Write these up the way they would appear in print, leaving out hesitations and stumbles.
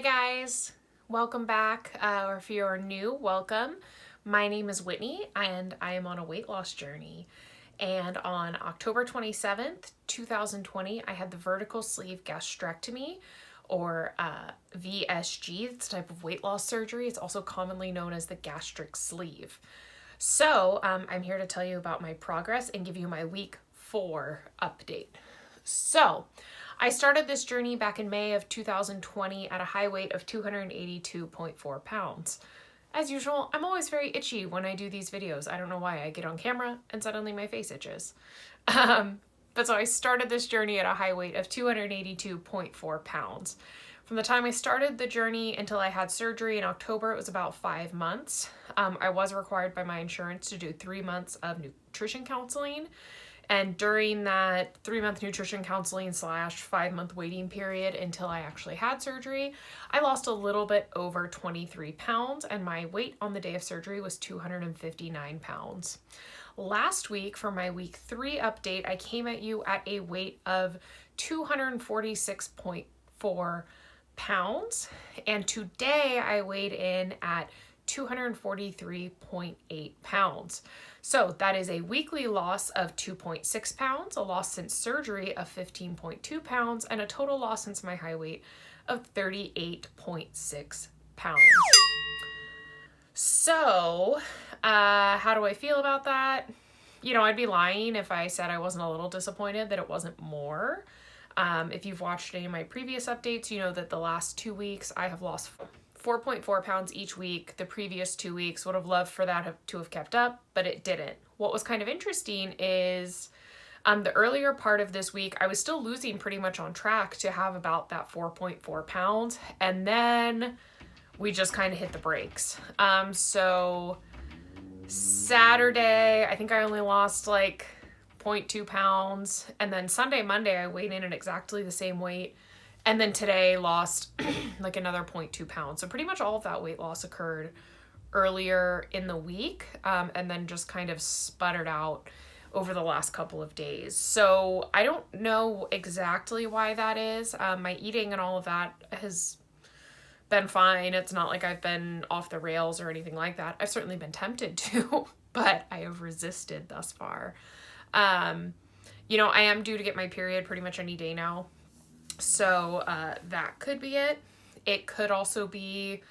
guys, welcome back, or if you're new, welcome. My name is Whitney and I am on a weight loss journey. And on October 27th, 2020, I had the vertical sleeve gastrectomy, or VSG. It's a type of weight loss surgery. It's also commonly known as the gastric sleeve. So I'm here to tell you about my progress and give you my week 4 update. So I started this journey back in May of 2020 at a high weight of 282.4 pounds. As usual, I'm always very itchy when I do these videos. I don't know why. I get on camera and suddenly my face itches. But so I started this journey at a high weight of 282.4 pounds. From the time I started the journey until I had surgery in October, it was about 5 months. I was required by my insurance to do 3 months of nutrition counseling. And during that 3-month nutrition counseling / 5-month waiting period until I actually had surgery, I lost a little bit over 23 pounds, and my weight on the day of surgery was 259 pounds. Last week, for my week 3 update, I came at you at a weight of 246.4 pounds, and today I weighed in at 243.8 pounds. So that is a weekly loss of 2.6 pounds, a loss since surgery of 15.2 pounds, and a total loss since my high weight of 38.6 pounds. So how do I feel about that? You know, I'd be lying if I said I wasn't a little disappointed that it wasn't more. If you've watched any of my previous updates, you know that the last 2 weeks I have lost 4.4 pounds each week. The previous 2 weeks would have loved for that to have kept up, but it didn't. What was kind of interesting is the earlier part of this week, I was still losing pretty much on track to have about that 4.4 pounds. And then we just kind of hit the brakes. So Saturday, I think I only lost like 0.2 pounds. And then Sunday, Monday, I weighed in at exactly the same weight. And then today lost like another 0.2 pounds. So pretty much all of that weight loss occurred earlier in the week, and then just kind of sputtered out over the last couple of days. So I don't know exactly why that is. My eating and all of that has been fine. It's not like I've been off the rails or anything like that. I've certainly been tempted to, but I have resisted thus far. You know, I am due to get my period pretty much any day now. So that could be it. It could also be,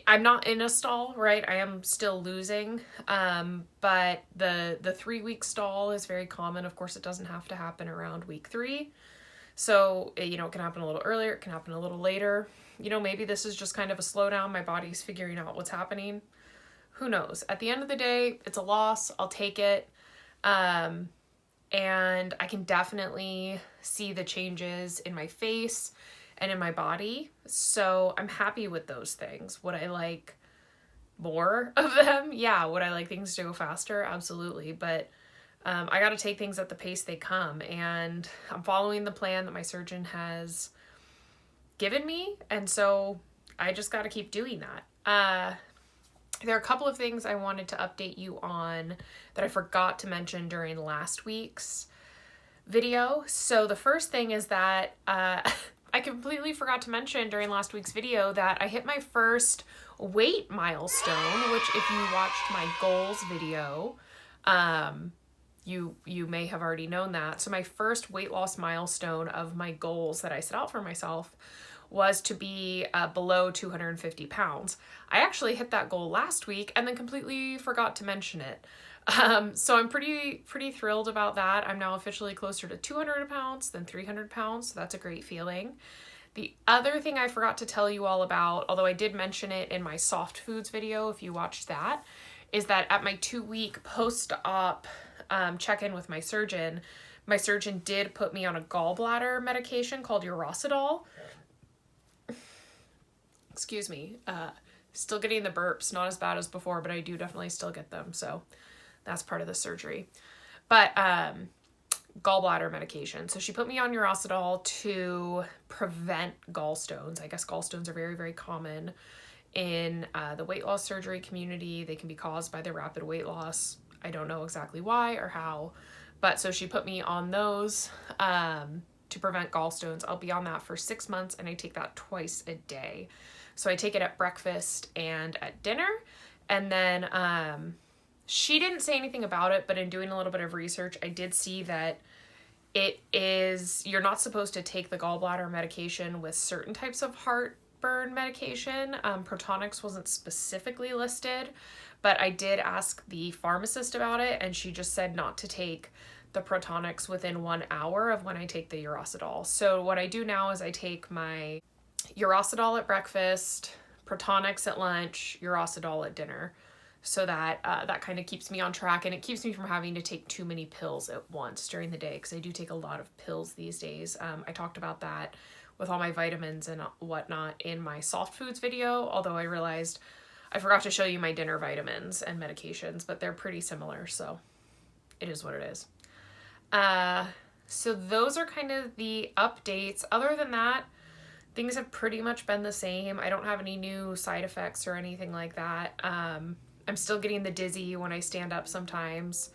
I'm not in a stall, right? I am still losing, but the 3-week stall is very common. Of course, it doesn't have to happen around week 3. So, you know, it can happen a little earlier, it can happen a little later. You know, maybe this is just kind of a slowdown. My body's figuring out what's happening. Who knows? At the end of the day, it's a loss. I'll take it. And I can definitely see the changes in my face and in my body. So I'm happy with those things. Would I like more of them? Yeah. Would I like things to go faster? Absolutely. But I got to take things at the pace they come. And I'm following the plan that my surgeon has given me. And so I just got to keep doing that. There are a couple of things I wanted to update you on that I forgot to mention during last week's video. So the first thing is that I completely forgot to mention during last week's video that I hit my first weight milestone, which if you watched my goals video, you may have already known that. So my first weight loss milestone of my goals that I set out for myself was to be below 250 pounds. I actually hit that goal last week and then completely forgot to mention it. So I'm pretty thrilled about that. I'm now officially closer to 200 pounds than 300 pounds. So that's a great feeling. The other thing I forgot to tell you all about, although I did mention it in my soft foods video, if you watched that, is that at my 2-week post-op check-in with my surgeon did put me on a gallbladder medication called Urosidol. Excuse me, still getting the burps, not as bad as before, but I do definitely still get them. So that's part of the surgery. But gallbladder medication. So she put me on Urosidol to prevent gallstones. I guess gallstones are very, very common in the weight loss surgery community. They can be caused by the rapid weight loss. I don't know exactly why or how, but so she put me on those. to prevent gallstones. I'll be on that for 6 months, and I take that twice a day. So I take it at breakfast and at dinner. And then she didn't say anything about it, but in doing a little bit of research, I did see that you're not supposed to take the gallbladder medication with certain types of heartburn medication. Protonix wasn't specifically listed, but I did ask the pharmacist about it, and she just said not to take the Protonix within 1 hour of when I take the Urocidol. So what I do now is I take my Urocidol at breakfast, Protonix at lunch, Urocidol at dinner, so that that kind of keeps me on track, and it keeps me from having to take too many pills at once during the day, because I do take a lot of pills these days. I talked about that with all my vitamins and whatnot in my soft foods video, although I realized I forgot to show you my dinner vitamins and medications, but they're pretty similar, so it is what it is. So those are kind of the updates. Other than that, things have pretty much been the same. I don't have any new side effects or anything like that. I'm still getting the dizzy when I stand up sometimes.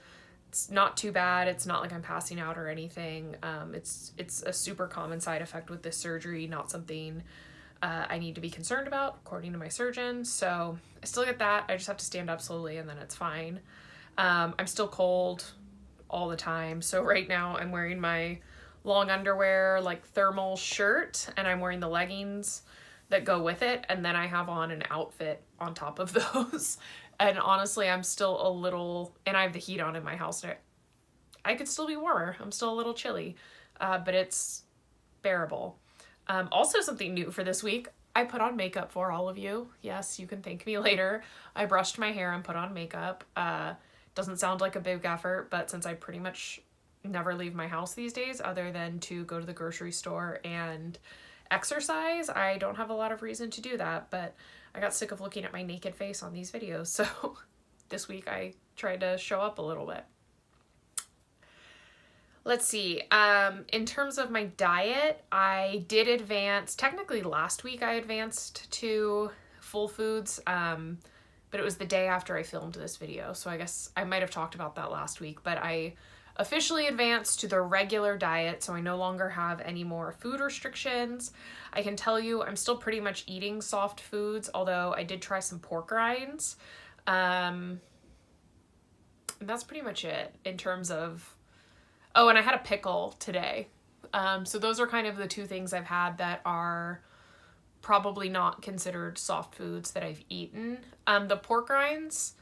It's not too bad. It's not like I'm passing out or anything. It's a super common side effect with this surgery, not something I need to be concerned about, according to my surgeon. So I still get that. I just have to stand up slowly, and then it's fine. I'm still cold all the time. So right now I'm wearing my long underwear, like thermal shirt, and I'm wearing the leggings that go with it. And then I have on an outfit on top of those. And honestly, I'm still a little, and I have the heat on in my house. I could still be warmer. I'm still a little chilly, but it's bearable. Also something new for this week, I put on makeup for all of you. Yes, you can thank me later. I brushed my hair and put on makeup. Doesn't sound like a big effort, but since I pretty much never leave my house these days other than to go to the grocery store and exercise, I don't have a lot of reason to do that, but I got sick of looking at my naked face on these videos, so this week I tried to show up a little bit. Let's see, in terms of my diet, I did advance, technically last week I advanced to full foods, but it was the day after I filmed this video, so I guess I might have talked about that last week, but I officially advanced to the regular diet, so I no longer have any more food restrictions. I can tell you I'm still pretty much eating soft foods, although I did try some pork rinds. And that's pretty much it in terms of... Oh, and I had a pickle today. So those are kind of the two things I've had that are probably not considered soft foods that I've eaten. The pork rinds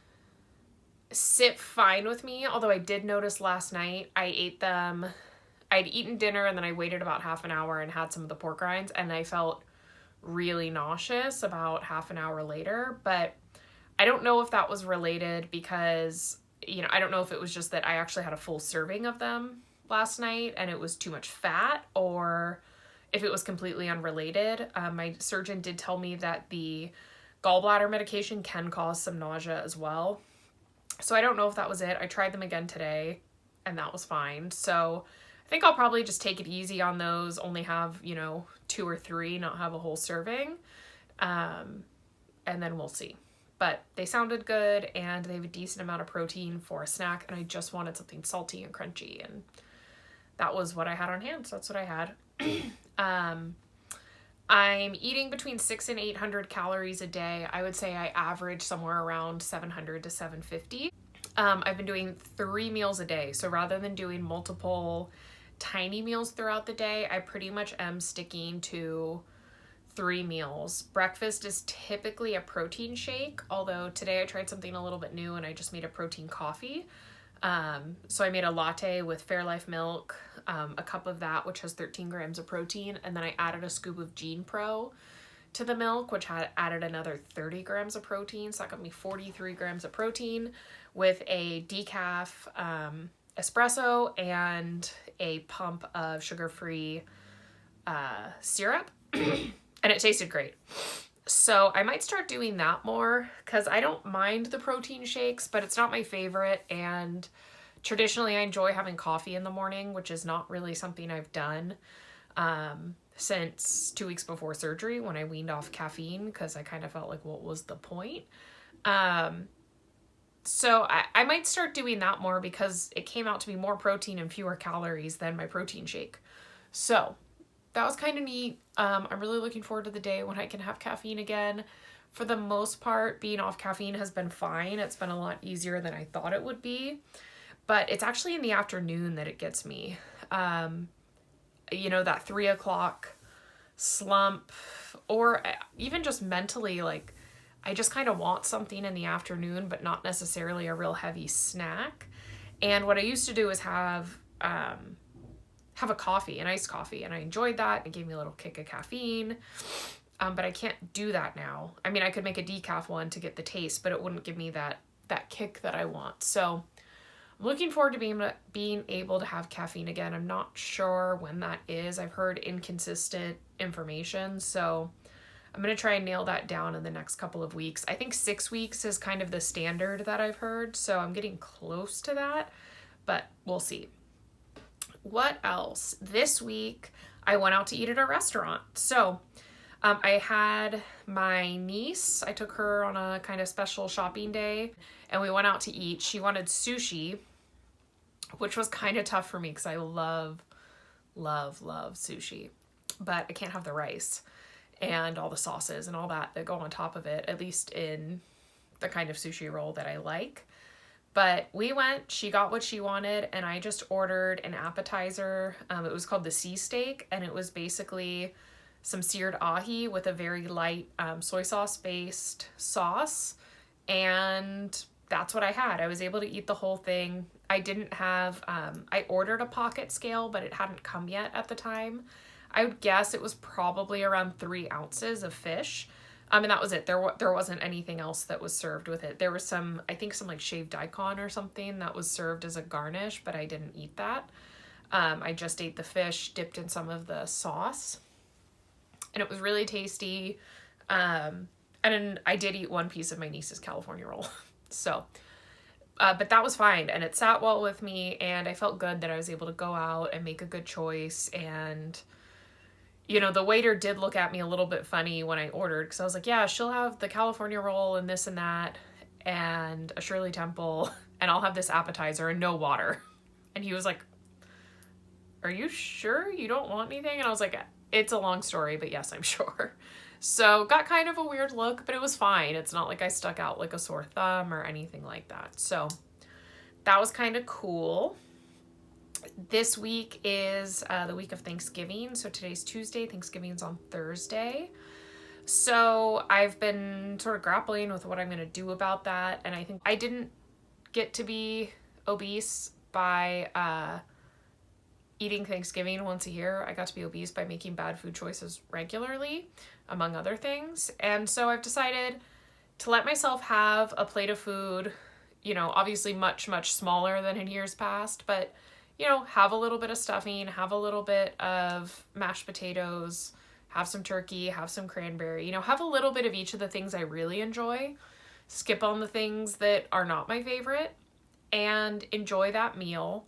sit fine with me, although I did notice last night I ate them. I'd eaten dinner and then I waited about half an hour and had some of the pork rinds, and I felt really nauseous about half an hour later, but I don't know if that was related because, you know, I don't know if it was just that I actually had a full serving of them last night and it was too much fat, or if it was completely unrelated. My surgeon did tell me that the gallbladder medication can cause some nausea as well. So I don't know if that was it. I tried them again today and that was fine. So I think I'll probably just take it easy on those, only have, you know, 2 or 3, not have a whole serving. And then we'll see. But they sounded good and they have a decent amount of protein for a snack, and I just wanted something salty and crunchy, and that was what I had on hand. So that's what I had. I'm eating between 600 and 800 calories a day. I would say I average somewhere around 700 to 750. I've been doing 3 meals a day. So rather than doing multiple tiny meals throughout the day, I pretty much am sticking to 3 meals. Breakfast is typically a protein shake, although today I tried something a little bit new and I just made a protein coffee. So I made a latte with Fairlife milk, a cup of that, which has 13 grams of protein, and then I added a scoop of Gene Pro to the milk, which had added another 30 grams of protein, so that got me 43 grams of protein with a decaf espresso and a pump of sugar-free syrup, and it tasted great. So I might start doing that more because I don't mind the protein shakes, but it's not my favorite, and traditionally I enjoy having coffee in the morning, which is not really something I've done since 2 weeks before surgery when I weaned off caffeine because I kind of felt like, what was the point? So I might start doing that more because it came out to be more protein and fewer calories than my protein shake. So that was kind of neat. I'm really looking forward to the day when I can have caffeine again. For the most part, being off caffeine has been fine. It's been a lot easier than I thought it would be. But it's actually in the afternoon that it gets me. That 3 o'clock slump, or even just mentally, like, I just kind of want something in the afternoon, but not necessarily a real heavy snack. And what I used to do is have a coffee, an iced coffee, and I enjoyed that. It gave me a little kick of caffeine. But I can't do that now. I mean, I could make a decaf one to get the taste, but it wouldn't give me that kick that I want. So I'm looking forward to being able to have caffeine again. I'm not sure when that is. I've heard inconsistent information, so I'm going to try and nail that down in the next couple of weeks. I think 6 weeks is kind of the standard that I've heard, so I'm getting close to that, but we'll see. What else? This week, I went out to eat at a restaurant. So I had my niece, I took her on a kind of special shopping day, and we went out to eat. She wanted sushi, which was kind of tough for me because I love sushi, but I can't have the rice and all the sauces and all that go on top of it, at least in the kind of sushi roll that I like. But we went, she got what she wanted, and I just ordered an appetizer. It was called the sea steak, and it was basically some seared ahi with a very light soy sauce based sauce, and that's what I had. I was able to eat the whole thing. I didn't have, I ordered a pocket scale, but it hadn't come yet at the time. I would guess it was probably around 3 ounces of fish. And that was it. There wasn't anything else that was served with it. There was some like shaved daikon or something that was served as a garnish, but I didn't eat that. I just ate the fish dipped in some of the sauce, and it was really tasty. And I did eat one piece of my niece's California roll. So, but that was fine, and it sat well with me, and I felt good that I was able to go out and make a good choice. And the waiter did look at me a little bit funny when I ordered, because I was like, yeah, she'll have the California roll and this and that and a Shirley Temple, and I'll have this appetizer and no water. And he was like, are you sure you don't want anything? And I was like, it's a long story, but yes, I'm sure. So got kind of a weird look, but it was fine. It's not like I stuck out like a sore thumb or anything like that. So that was kind of cool. This week is the week of Thanksgiving. So today's Tuesday, Thanksgiving's on Thursday. So I've been sort of grappling with what I'm going to do about that. And I think I didn't get to be obese by eating Thanksgiving once a year. I got to be obese by making bad food choices regularly, among other things. And so I've decided to let myself have a plate of food, obviously much, much smaller than in years past, but have a little bit of stuffing, have a little bit of mashed potatoes, have some turkey, have some cranberry, have a little bit of each of the things I really enjoy, skip on the things that are not my favorite, and enjoy that meal,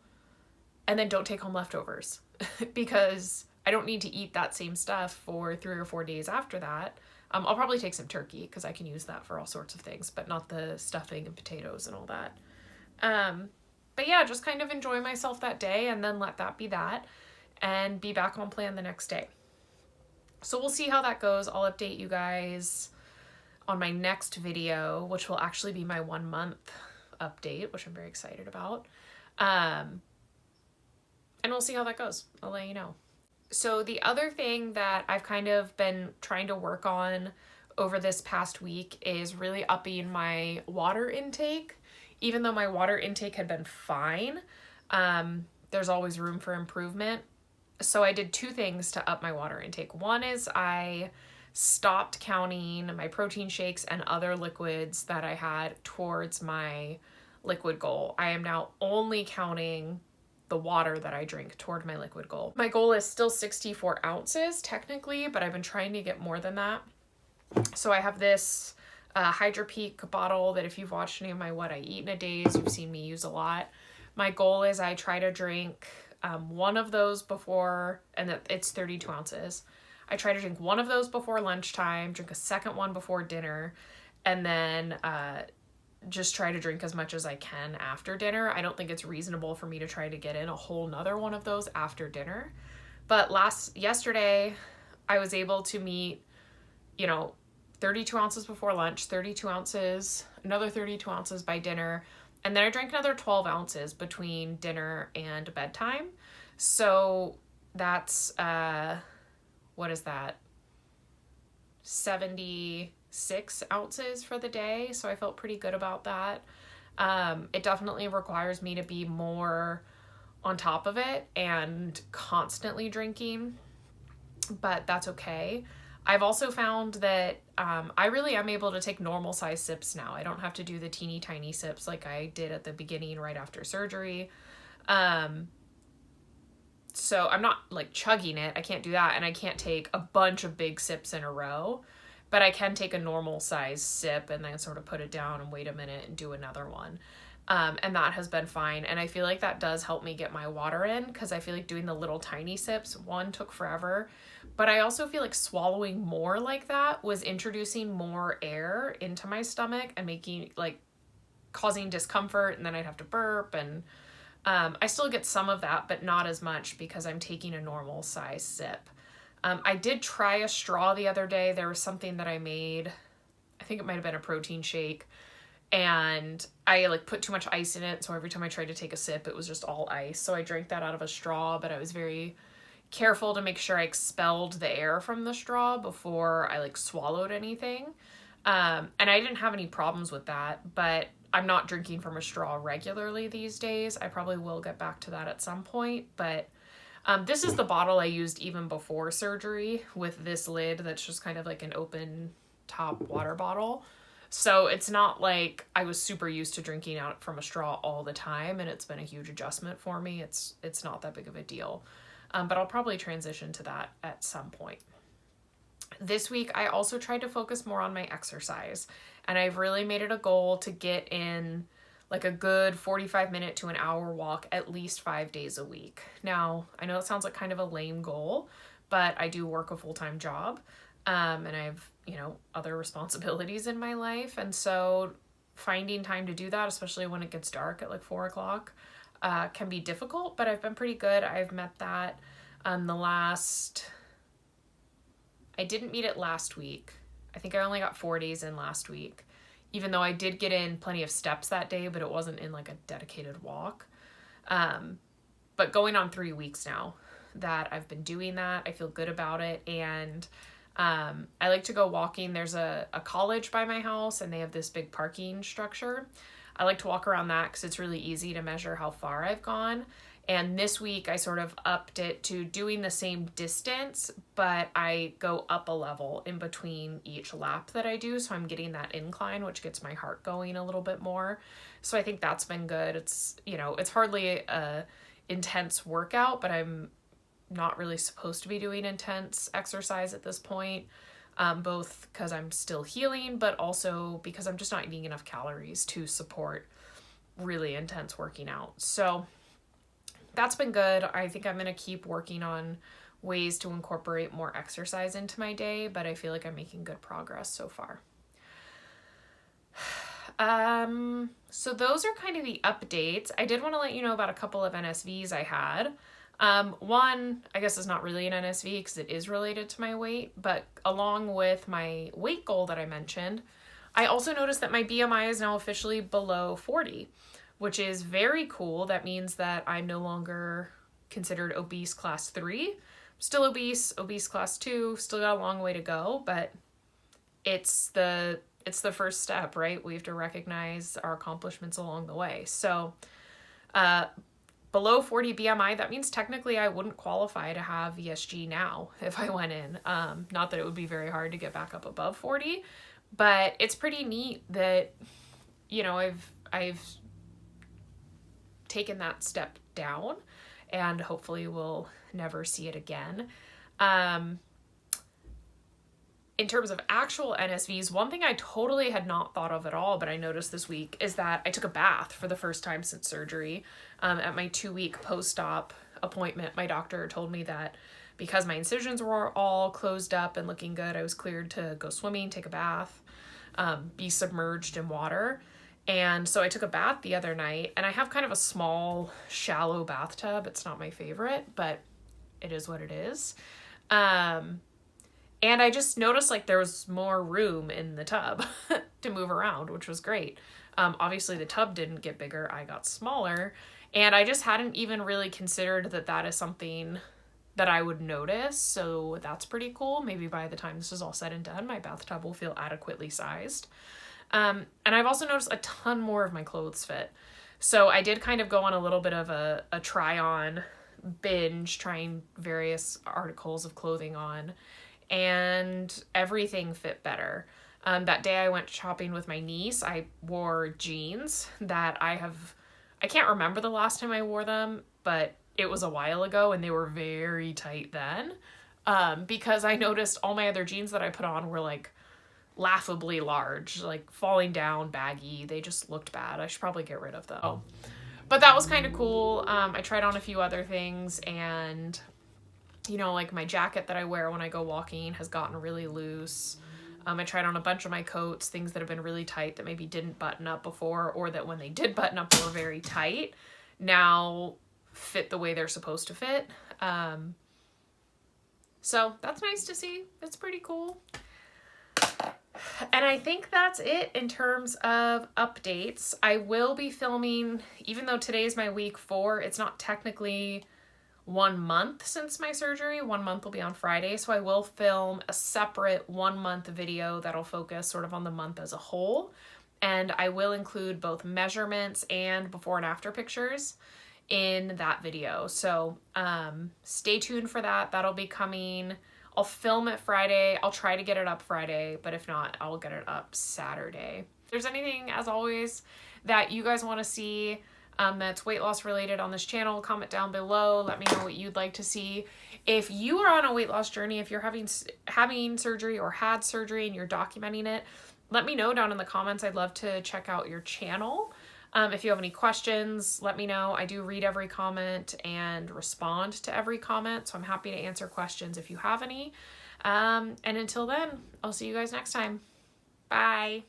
and then don't take home leftovers because I don't need to eat that same stuff for 3 or 4 days after that. I'll probably take some turkey because I can use that for all sorts of things, but not the stuffing and potatoes and all that. But yeah, just kind of enjoy myself that day and then let that be that and be back on plan the next day. So we'll see how that goes. I'll update you guys on my next video, which will actually be my 1 month update, which I'm very excited about. And we'll see how that goes. I'll let you know. So the other thing that I've kind of been trying to work on over this past week is really upping my water intake. Even though my water intake had been fine, there's always room for improvement. So I did 2 things to up my water intake. One is I stopped counting my protein shakes and other liquids that I had towards my liquid goal. I am now only counting the water that I drink toward my liquid goal. My goal is still 64 ounces technically, but I've been trying to get more than that. So I have this Hydro Peak bottle that if you've watched any of my What I Eat in a Days, you've seen me use a lot. My goal is I try to drink one of those before, and it's 32 ounces. I try to drink one of those before lunchtime, drink a second one before dinner, and then just try to drink as much as I can after dinner. I don't think it's reasonable for me to try to get in a whole nother one of those after dinner. But yesterday, I was able to meet, 32 ounces before lunch, 32 ounces, another 32 ounces by dinner, and then I drank another 12 ounces between dinner and bedtime. So that's, what is that? 76 ounces for the day. So I felt pretty good about that. It definitely requires me to be more on top of it and constantly drinking, but that's okay. I've also found that I really am able to take normal size sips now. I don't have to do the teeny tiny sips like I did at the beginning right after surgery. So I'm not like chugging it. I can't do that. And I can't take a bunch of big sips in a row, but I can take a normal size sip and then sort of put it down and wait a minute and do another one. And that has been fine. And I feel like that does help me get my water in, because I feel like doing the little tiny sips, one, took forever. But I also feel like swallowing more like that was introducing more air into my stomach and causing discomfort. And then I'd have to burp. And I still get some of that, but not as much because I'm taking a normal size sip. I did try a straw the other day. There was something that I made. I think it might have been a protein shake. And I put too much ice in it. So every time I tried to take a sip, it was just all ice. So I drank that out of a straw, but I was very careful to make sure I expelled the air from the straw before I swallowed anything. And I didn't have any problems with that, but I'm not drinking from a straw regularly these days. I probably will get back to that at some point, but this is the bottle I used even before surgery, with this lid that's just kind of like an open top water bottle. So it's not like I was super used to drinking out from a straw all the time, and it's been a huge adjustment for me. It's not that big of a deal. But I'll probably transition to that at some point. This week, I also tried to focus more on my exercise, and I've really made it a goal to get in a good 45-minute to an hour walk at least 5 days a week. Now, I know it sounds like kind of a lame goal, but I do work a full-time job, and I have, other responsibilities in my life. And so finding time to do that, especially when it gets dark at 4 o'clock, can be difficult, but I've been pretty good. I've met that. I didn't meet it last week. I think I only got 4 days in last week, even though I did get in plenty of steps that day, but it wasn't in a dedicated walk. But going on 3 weeks now that I've been doing that, I feel good about it. And I like to go walking. There's a college by my house, and they have this big parking structure. I like to walk around that because it's really easy to measure how far I've gone. And this week I sort of upped it to doing the same distance, but I go up a level in between each lap that I do. So I'm getting that incline, which gets my heart going a little bit more. So I think that's been good. It's, it's hardly a intense workout, but I'm not really supposed to be doing intense exercise at this point. Both because I'm still healing, but also because I'm just not eating enough calories to support really intense working out. So that's been good. I think I'm going to keep working on ways to incorporate more exercise into my day, but I feel like I'm making good progress so far. So those are kind of the updates. I did want to let you know about a couple of NSVs I had. One, I guess, is not really an NSV because it is related to my weight, but along with my weight goal that I mentioned, I also noticed that my BMI is now officially below 40, which is very cool. That means that I'm no longer considered obese class 3. I'm still obese class 2, still got a long way to go, but it's the first step, right? We have to recognize our accomplishments along the way. So, below 40 BMI, that means technically I wouldn't qualify to have VSG now if I went in. Not that it would be very hard to get back up above 40, but it's pretty neat that, I've taken that step down, and hopefully we'll never see it again. In terms of actual NSVs, one thing I totally had not thought of at all, but I noticed this week, is that I took a bath for the first time since surgery. At my 2-week post-op appointment, my doctor told me that because my incisions were all closed up and looking good, I was cleared to go swimming, take a bath, be submerged in water. And so I took a bath the other night, and I have kind of a small, shallow bathtub. It's not my favorite, but it is what it is. And I just noticed like there was more room in the tub to move around, which was great. Obviously the tub didn't get bigger, I got smaller, and I just hadn't even really considered that that is something that I would notice, so that's pretty cool. Maybe by the time this is all said and done, my bathtub will feel adequately sized. And I've also noticed a ton more of my clothes fit. So I did kind of go on a little bit of a try-on binge, trying various articles of clothing on, and everything fit better. That day I went shopping with my niece, I wore jeans that I can't remember the last time I wore them, but it was a while ago and they were very tight then. Because I noticed all my other jeans that I put on were like laughably large, like falling down, baggy. They just looked bad. I should probably get rid of them. But that was kind of cool. I tried on a few other things, and you know, like my jacket that I wear when I go walking has gotten really loose. I tried on a bunch of my coats, things that have been really tight that maybe didn't button up before, or that when they did button up were very tight, now fit the way they're supposed to fit. So that's nice to see. It's pretty cool. And I think that's it in terms of updates. I will be filming, even though today's my week 4, it's not technically 1 month since my surgery. 1 month will be on Friday, so I will film a separate 1 month video that'll focus sort of on the month as a whole, and I will include both measurements and before and after pictures in that video. So stay tuned for that. That'll be coming. I'll film it Friday. I'll try to get it up Friday, but if not, I'll get it up Saturday. If there's anything, as always, that you guys want to see that's weight loss related on this channel, comment down below. Let me know what you'd like to see. If you are on a weight loss journey, if you're having surgery or had surgery and you're documenting it, let me know down in the comments. I'd love to check out your channel. If you have any questions, let me know. I do read every comment and respond to every comment, so I'm happy to answer questions if you have any. And until then, I'll see you guys next time. Bye.